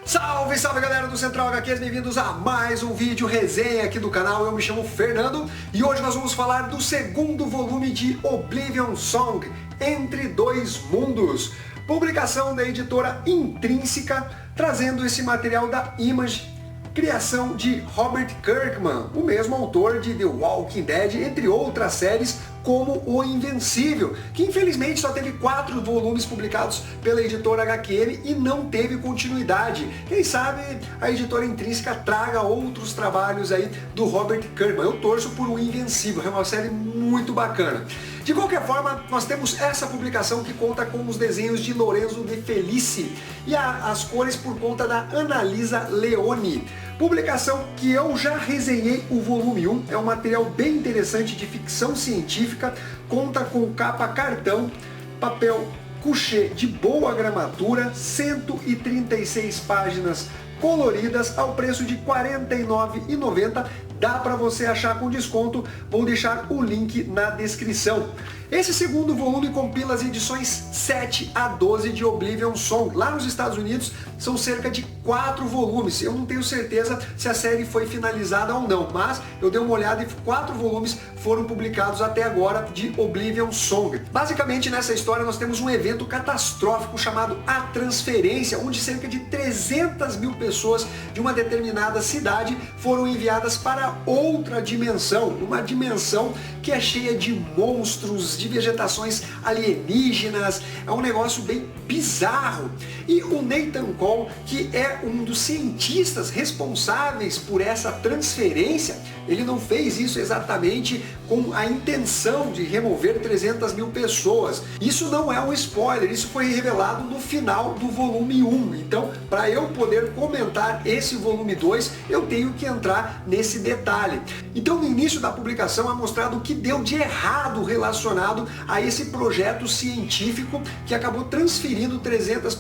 Salve, salve galera do Central HQs, bem-vindos a mais um vídeo resenha aqui do canal. Eu me chamo Fernando e hoje nós vamos falar do segundo volume de Oblivion Song, Entre Dois Mundos, publicação da editora Intrínseca, trazendo esse material da Image, criação de Robert Kirkman, o mesmo autor de The Walking Dead, entre outras séries, como O Invencível, que infelizmente só teve 4 volumes publicados pela editora HQM e não teve continuidade. Quem sabe a editora Intrínseca traga outros trabalhos aí do Robert Kirkman. Eu torço por O Invencível, é uma série muito bacana. De qualquer forma, nós temos essa publicação que conta com os desenhos de Lorenzo De Felici e as cores por conta da Annalisa Leone. Publicação que eu já resenhei o volume 1, é um material bem interessante de ficção científica, conta com capa cartão, papel couché de boa gramatura, 136 páginas coloridas ao preço de R$ 49,90. Dá para você achar com desconto, vou deixar o link na descrição. Esse segundo volume compila as edições 7 a 12 de Oblivion Song. Lá nos Estados Unidos são cerca de 4 volumes. Eu não tenho certeza se a série foi finalizada ou não, mas eu dei uma olhada e 4 volumes foram publicados até agora de Oblivion Song. Basicamente nessa história nós temos um evento catastrófico chamado A Transferência, onde cerca de 300 mil pessoas de uma determinada cidade foram enviadas para outra dimensão, uma dimensão que é cheia de monstros, de vegetações alienígenas, é um negócio bem bizarro. E o Nathan Cole, que é um dos cientistas responsáveis por essa transferência, ele não fez isso exatamente com a intenção de remover 300 mil pessoas. Isso não é um spoiler, isso foi revelado no final do volume 1. Então, para eu poder comentar esse volume 2, eu tenho que entrar nesse detalhe. Então, no início da publicação é mostrado o que deu de errado relacionado a esse projeto científico que acabou transferindo 300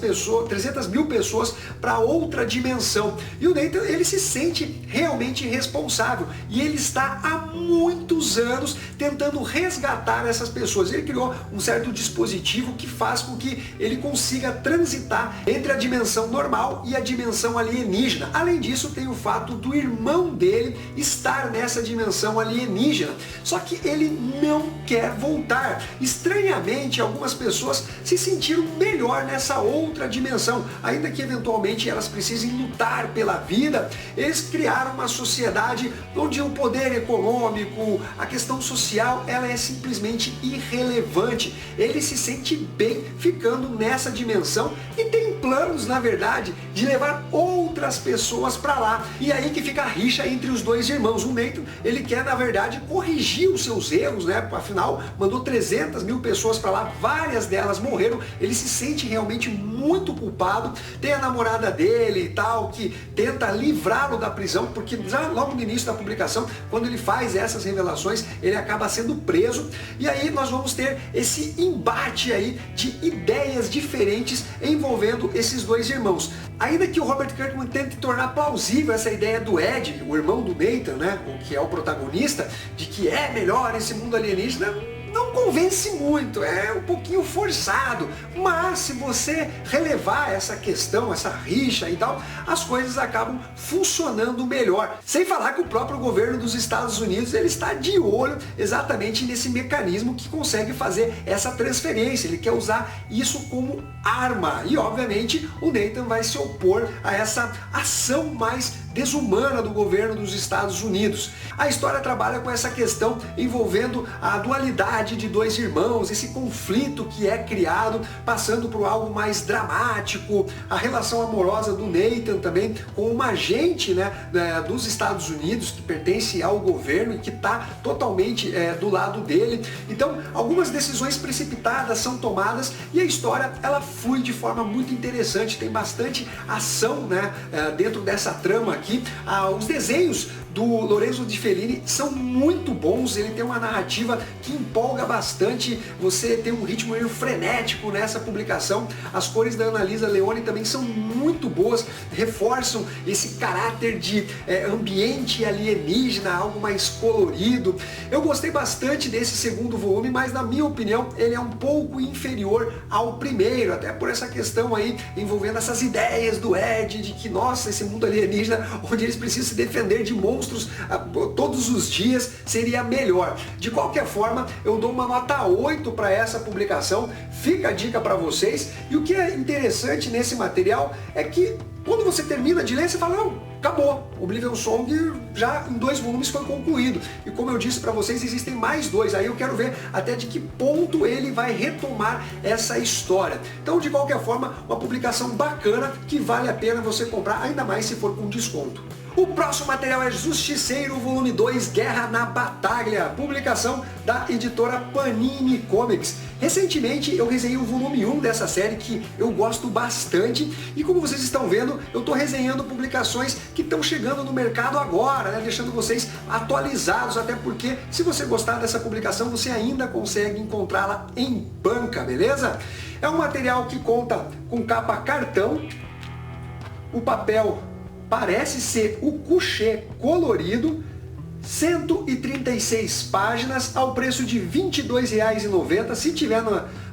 mil pessoas para outra dimensão. E o Nathan, ele se sente realmente responsável e ele está há muitos anos tentando resgatar essas pessoas. Ele criou um certo dispositivo que faz com que ele consiga transitar entre a dimensão normal e a dimensão alienígena. Além disso, tem o fato do irmão dele estar nessa dimensão alienígena. Só que ele não quer voltar. Estranhamente, algumas pessoas se sentiram melhor nessa outra dimensão, ainda que eventualmente elas precisem lutar pela vida. Eles criaram uma sociedade onde o poder econômico, a questão social, ela é simplesmente irrelevante. Ele se sente bem ficando nessa dimensão e tem planos, na verdade, de levar outras pessoas para lá. E aí que fica a rixa entre os dois irmãos. O Nathan, ele quer, na verdade, corrigir os seus erros, né? Afinal, mandou 300 mil pessoas para lá, várias delas morreram. Ele se sente realmente muito culpado. Tem a namorada dele e tal, que tenta livrá-lo da prisão, porque já logo no início da publicação, quando ele faz essas revelações, ele acaba sendo preso. E aí nós vamos ter esse embate aí de ideias diferentes envolvendo esses dois irmãos. Ainda que o Robert Kirkman tente tornar plausível essa ideia do Ed, o irmão do Nathan, né, que é o protagonista, de que é melhor esse mundo alienígena, não convence muito, é um pouquinho forçado, mas se você relevar essa questão, essa rixa e tal, as coisas acabam funcionando melhor. Sem falar que o próprio governo dos Estados Unidos, ele está de olho exatamente nesse mecanismo que consegue fazer essa transferência, ele quer usar isso como arma e obviamente o Nathan vai se opor a essa ação mais desumana do governo dos Estados Unidos. A história trabalha com essa questão envolvendo a dualidade de dois irmãos, esse conflito que é criado, passando por algo mais dramático, a relação amorosa do Nathan também com uma agente, né, dos Estados Unidos que pertence ao governo e que está totalmente do lado dele. Então, algumas decisões precipitadas são tomadas e a história ela flui de forma muito interessante, tem bastante ação, né, dentro dessa trama aqui. Os desenhos do Lorenzo De Felici são muito bons, ele tem uma narrativa que empolga bastante, você tem um ritmo meio frenético nessa publicação. As cores da Annalisa Leone também são muito muito boas, reforçam esse caráter de ambiente alienígena, algo mais colorido. Eu gostei bastante desse segundo volume, mas na minha opinião ele é um pouco inferior ao primeiro, até por essa questão aí envolvendo essas ideias do Ed, de que, nossa, esse mundo alienígena, onde eles precisam se defender de monstros todos os dias, seria melhor. De qualquer forma, eu dou uma nota 8 para essa publicação, fica a dica para vocês, e o que é interessante nesse material é que quando você termina de ler, você fala, não, acabou, Oblivion Song já em 2 volumes foi concluído, e como eu disse para vocês, existem mais 2, aí eu quero ver até de que ponto ele vai retomar essa história. Então, de qualquer forma, uma publicação bacana que vale a pena você comprar, ainda mais se for com desconto. O próximo material é Justiceiro, volume 2, Guerra na Batalha, publicação da editora Panini Comics. Recentemente eu resenhei o volume 1 dessa série, que eu gosto bastante, e como vocês estão vendo, eu estou resenhando publicações que estão chegando no mercado agora, né, deixando vocês atualizados, até porque se você gostar dessa publicação, você ainda consegue encontrá-la em banca, beleza? É um material que conta com capa cartão, o papel parece ser o couché colorido, 136 páginas, ao preço de R$ 22,90. Se tiver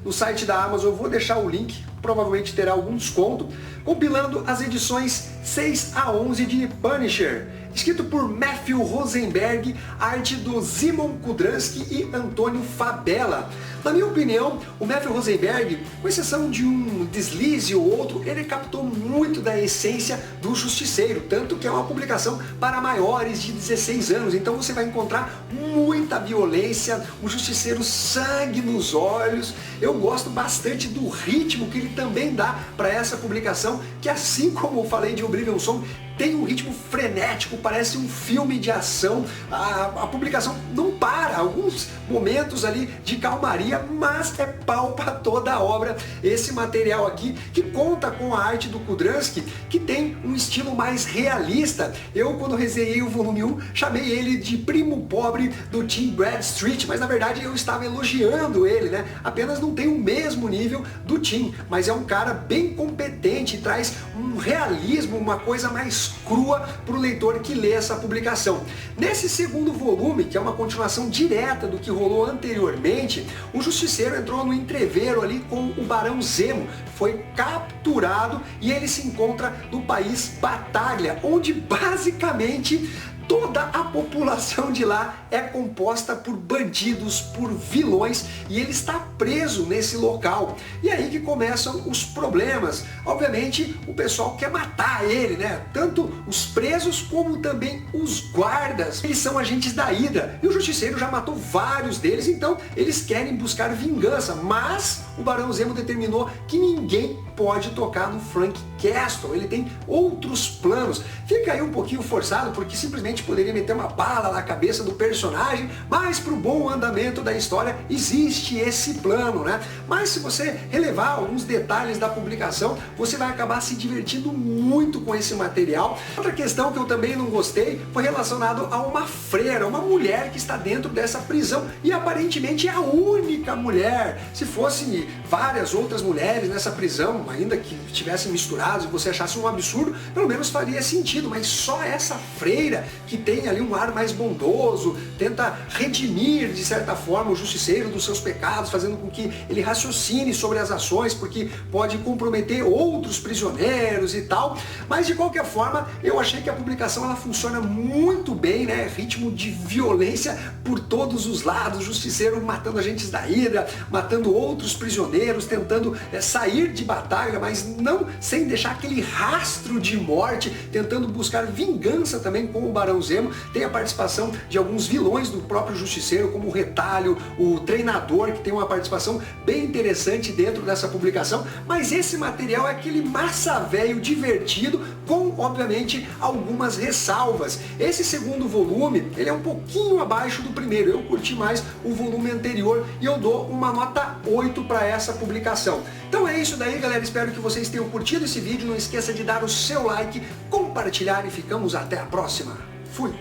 no site da Amazon, eu vou deixar o link, provavelmente terá algum desconto, compilando as edições 6 a 11 de Punisher. Escrito por Matthew Rosenberg, arte do Szymon Kudranski e Antônio Fabela. Na minha opinião, o Matthew Rosenberg, com exceção de um deslize ou outro, ele captou muito da essência do Justiceiro, tanto que é uma publicação para maiores de 16 anos, então você vai encontrar muita violência, um Justiceiro sangue nos olhos. Eu gosto bastante do ritmo que ele também dá para essa publicação, que assim como eu falei de Oblivion Song, tem um ritmo frenético, parece um filme de ação. A publicação não para, alguns momentos ali de calmaria, mas é pau para toda a obra esse material aqui, que conta com a arte do Kudranski, que tem um estilo mais realista. Eu, quando resenhei o volume 1, chamei ele de primo pobre do Tim Bradstreet, mas na verdade eu estava elogiando ele, né? Apenas não tem o mesmo nível do Tim, mas é um cara bem competente, traz um realismo, uma coisa mais crua para o leitor que lê essa publicação. Nesse segundo volume, que é uma continuação direta do que rolou anteriormente, o Justiceiro entrou no entreveiro ali com o Barão Zemo, foi capturado e ele se encontra no país Batalha, onde basicamente toda a população de lá é composta por bandidos, por vilões, e ele está preso nesse local. E aí que começam os problemas. Obviamente o pessoal quer matar ele, né? Tanto os presos como também os guardas. Eles são agentes da Hydra e o Justiceiro já matou vários deles, então eles querem buscar vingança, mas o Barão Zemo determinou que ninguém pode tocar no Frank Castle, ele tem outros planos. Fica aí um pouquinho forçado, porque simplesmente poderia meter uma bala na cabeça do personagem, mas para o bom andamento da história existe esse plano, né? Mas se você relevar alguns detalhes da publicação, você vai acabar se divertindo muito com esse material. Outra questão que eu também não gostei foi relacionado a uma freira, uma mulher que está dentro dessa prisão, e aparentemente é a única mulher. Se fosse várias outras mulheres nessa prisão, ainda que estivessem misturados e você achasse um absurdo, pelo menos faria sentido, mas só essa freira que tem ali um ar mais bondoso, tenta redimir de certa forma o Justiceiro dos seus pecados, fazendo com que ele raciocine sobre as ações, porque pode comprometer outros prisioneiros e tal. Mas de qualquer forma, eu achei que a publicação ela funciona muito bem, né? Ritmo de violência por todos os lados, Justiceiro matando agentes da Hydra, matando outros prisioneiros, tentando sair de batalha, mas não sem deixar aquele rastro de morte, tentando buscar vingança também com o Barão Zemo. Tem a participação de alguns vilões do próprio Justiceiro, como o Retalho, o Treinador, que tem uma participação bem interessante dentro dessa publicação. Mas esse material é aquele massa velho divertido, com obviamente algumas ressalvas. Esse segundo volume, ele é um pouquinho abaixo do primeiro, eu curti mais o volume anterior e eu dou uma nota 8 para essa publicação. Então é isso daí, galera, espero que vocês tenham curtido esse vídeo, não esqueça de dar o seu like, compartilhar e ficamos até a próxima. Fui!